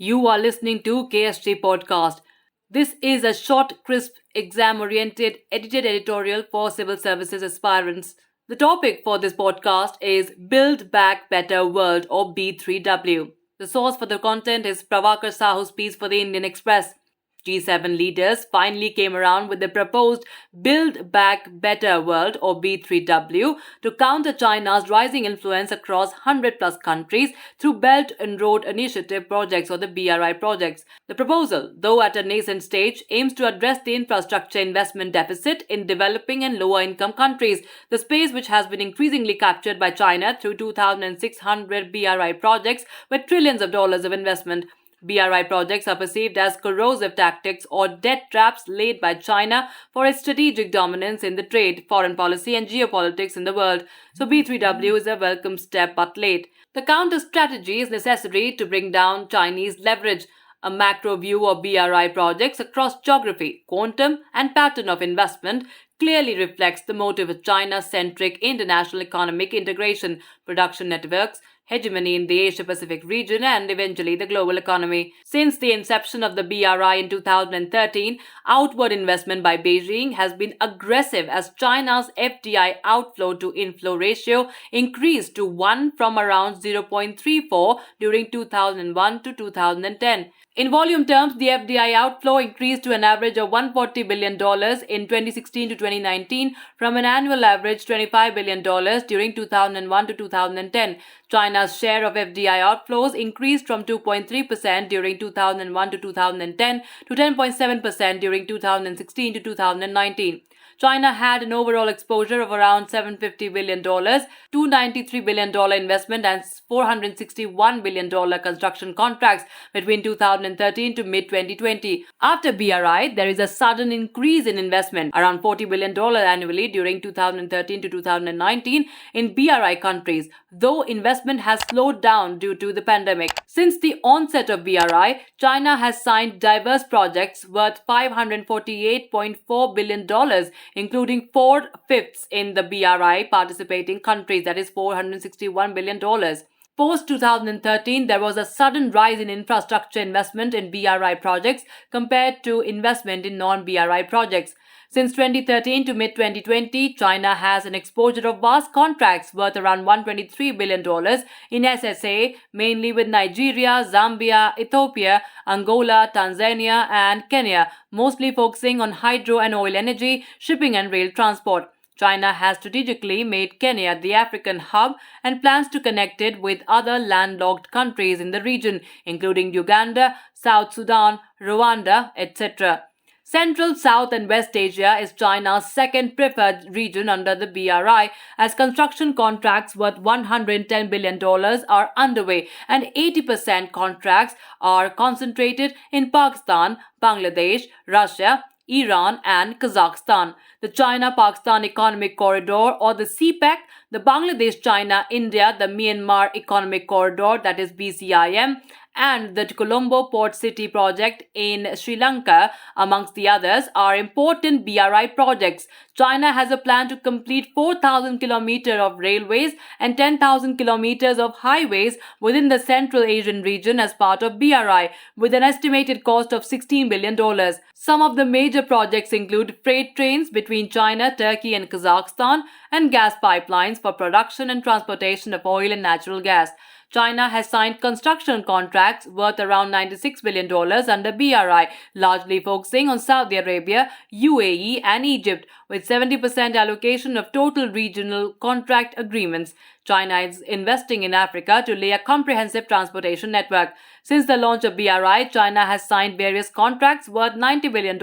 You are listening to KSG podcast. This is a short, crisp, exam-oriented, edited editorial for civil services aspirants. The topic for this podcast is Build Back Better World or B3W. The source for the content is Pravakar Sahu's piece for the Indian Express. G7 leaders finally came around with the proposed Build Back Better World or B3W to counter China's rising influence across 100 plus countries through Belt and Road Initiative projects or the BRI projects. The proposal, though at a nascent stage, aims to address the infrastructure investment deficit in developing and lower income countries, the space which has been increasingly captured by China through 2,600 BRI projects with trillions of dollars of investment. BRI projects are perceived as corrosive tactics or debt traps laid by China for its strategic dominance in the trade, foreign policy and geopolitics in the world. So B3W is a welcome step but late. The counter strategy is necessary to bring down Chinese leverage. A macro view of BRI projects across geography, quantum and pattern of investment clearly reflects the motive of China-centric international economic integration, production networks, hegemony in the Asia-Pacific region and eventually the global economy. Since the inception of the BRI in 2013, outward investment by Beijing has been aggressive as China's FDI outflow to inflow ratio increased to 1 from around 0.34 during 2001 to 2010. In volume terms, the FDI outflow increased to an average of $140 billion in 2016 to 2019 from an annual average $25 billion during 2001 to 2010. China's share of FDI outflows increased from 2.3% during 2001 to 2010 to 10.7% during 2016 to 2019. China had an overall exposure of around $750 billion, $293 billion investment and $461 billion construction contracts between 2013 to mid-2020. After BRI, there is a sudden increase in investment, around $40 billion annually during 2013 to 2019 in BRI countries, though investment has slowed down due to the pandemic. Since the onset of BRI, China has signed diverse projects worth $548.4 billion, including 4/5 in the BRI participating countries, that is $461 billion. Post 2013, there was a sudden rise in infrastructure investment in BRI projects compared to investment in non-BRI projects. Since 2013 to mid-2020, China has an exposure of vast contracts worth around $123 billion in SSA, mainly with Nigeria, Zambia, Ethiopia, Angola, Tanzania, and Kenya, mostly focusing on hydro and oil energy, shipping and rail transport. China has strategically made Kenya the African hub and plans to connect it with other landlocked countries in the region, including Uganda, South Sudan, Rwanda, etc. Central, South and West Asia is China's second preferred region under the BRI as construction contracts worth $110 billion are underway and 80% contracts are concentrated in Pakistan, Bangladesh, Russia, Iran and Kazakhstan. The China-Pakistan Economic Corridor or the CPEC, the Bangladesh-China-India, the Myanmar Economic Corridor that is BCIM, and the Colombo Port City project in Sri Lanka, amongst the others, are important BRI projects. China has a plan to complete 4,000 kilometers of railways and 10,000 kilometers of highways within the Central Asian region as part of BRI, with an estimated cost of $16 billion. Some of the major projects include freight trains between China, Turkey and Kazakhstan, and gas pipelines for production and transportation of oil and natural gas. China has signed construction contracts worth around $96 billion under BRI, largely focusing on Saudi Arabia, UAE and Egypt, with 70% allocation of total regional contract agreements. China is investing in Africa to lay a comprehensive transportation network. Since the launch of BRI, China has signed various contracts worth $90 billion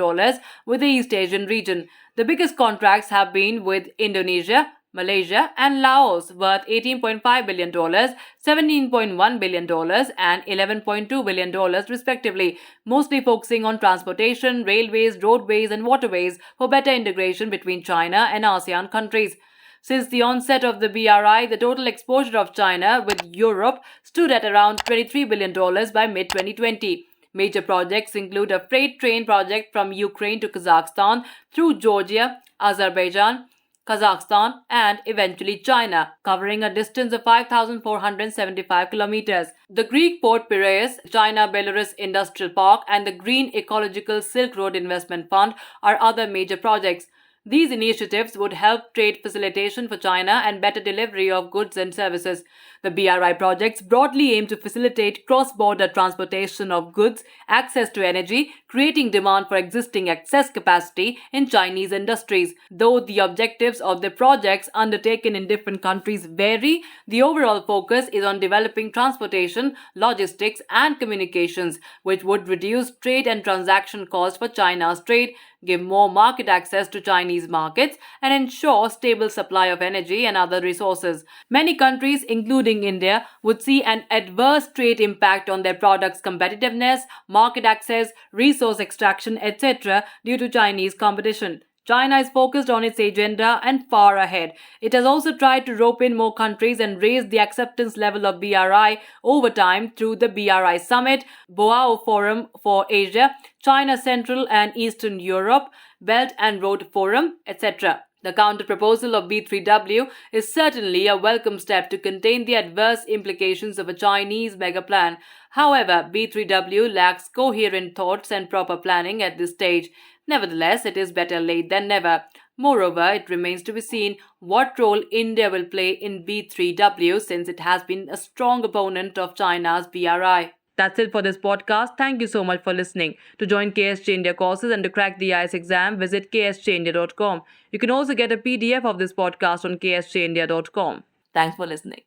with the East Asian region. The biggest contracts have been with Indonesia, Malaysia and Laos worth $18.5 billion, $17.1 billion and $11.2 billion respectively, mostly focusing on transportation, railways, roadways and waterways for better integration between China and ASEAN countries. Since the onset of the BRI, the total exposure of China with Europe stood at around $23 billion by mid-2020. Major projects include a freight train project from Ukraine to Kazakhstan through Georgia, Azerbaijan, Kazakhstan, and eventually China, covering a distance of 5,475 kilometers. The Greek port Piraeus, China-Belarus Industrial Park, and the Green Ecological Silk Road Investment Fund are other major projects. These initiatives would help trade facilitation for China and better delivery of goods and services. The BRI projects broadly aim to facilitate cross-border transportation of goods, access to energy, creating demand for existing excess capacity in Chinese industries. Though the objectives of the projects undertaken in different countries vary, the overall focus is on developing transportation, logistics, and communications, which would reduce trade and transaction costs for China's trade, give more market access to Chinese markets, and ensure stable supply of energy and other resources. Many countries, including India, would see an adverse trade impact on their products' competitiveness, market access, resource extraction, etc. due to Chinese competition. China is focused on its agenda and far ahead. It has also tried to rope in more countries and raise the acceptance level of BRI over time through the BRI Summit, Boao Forum for Asia, China Central and Eastern Europe, Belt and Road Forum, etc. The counter-proposal of B3W is certainly a welcome step to contain the adverse implications of a Chinese mega-plan. However, B3W lacks coherent thoughts and proper planning at this stage. Nevertheless, it is better late than never. Moreover, it remains to be seen what role India will play in B3W since it has been a strong opponent of China's BRI. That's it for this podcast. Thank you so much for listening. To join KSG India courses and to crack the IELTS exam, visit ksgindia.com. You can also get a PDF of this podcast on ksgindia.com. Thanks for listening.